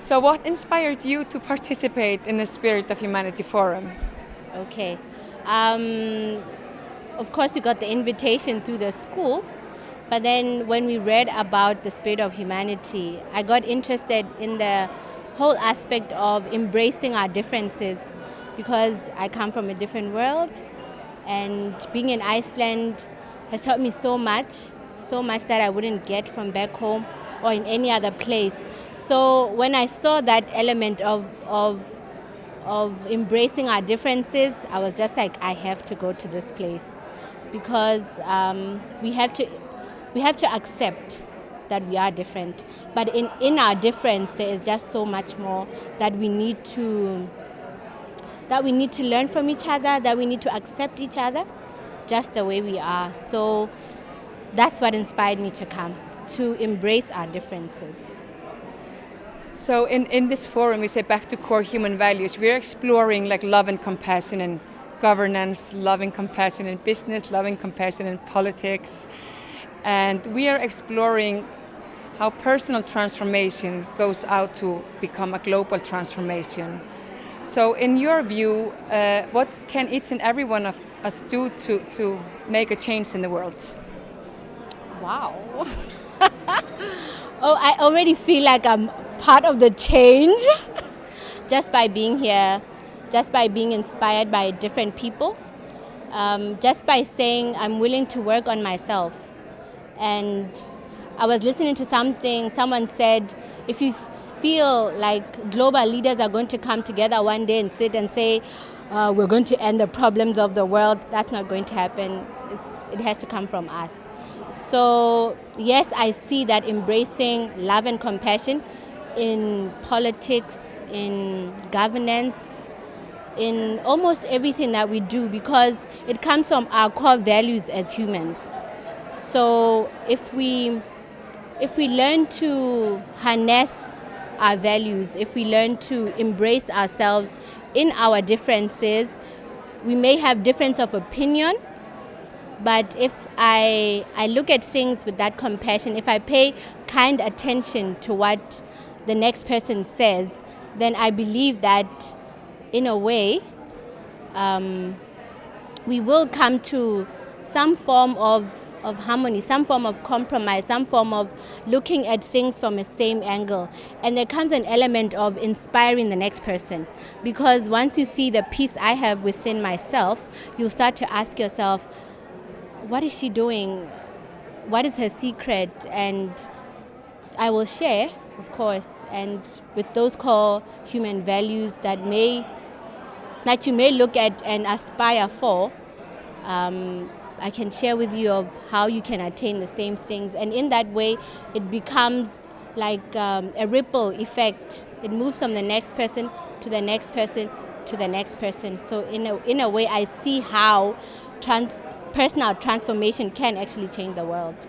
So what inspired you to participate in the Spirit of Humanity Forum? Okay. Of course, we got the invitation to the school, but then when we read about the Spirit of Humanity, I got interested in the whole aspect of embracing our differences, because I come from a different world, and being in Iceland has taught me so much that I wouldn't get from back home or in any other place. So when I saw that element of embracing our differences, I was just like, I have to go to this place, because we have to accept that we are different. But in our difference, there is just so much more that we need to learn from each other, that we need to accept each other just the way we are. So that's what inspired me to come, to embrace our differences. So in this forum, we say back to core human values. We're exploring like love and compassion in governance, love and compassion in business, love and compassion in politics. And we are exploring how personal transformation goes out to become a global transformation. So in your view, what can each and every one of us do to make a change in the world? Wow. Oh, I already feel like I'm part of the change just by being here, just by being inspired by different people, just by saying I'm willing to work on myself. And I was listening to someone said, if you feel like global leaders are going to come together one day and sit and say, we're going to end the problems of the world, that's not going to happen. It has to come from us. So yes, I see that embracing love and compassion in politics, in governance, in almost everything that we do, because it comes from our core values as humans. So if we learn to harness our values, if we learn to embrace ourselves in our differences, we may have difference of opinion, but if I look at things with that compassion, if I pay kind attention to what the next person says, then I believe that in a way we will come to some form of harmony, some form of compromise, some form of looking at things from a same angle. And there comes an element of inspiring the next person, because once you see the peace I have within myself, you'll start to ask yourself, what is she doing? What is her secret? And I will share, of course, and with those core human values that you may look at and aspire for, I can share with you of how you can attain the same things. And in that way, it becomes like a ripple effect. It moves from the next person to the next person to the next person. So in a way, I see how personal transformation can actually change the world.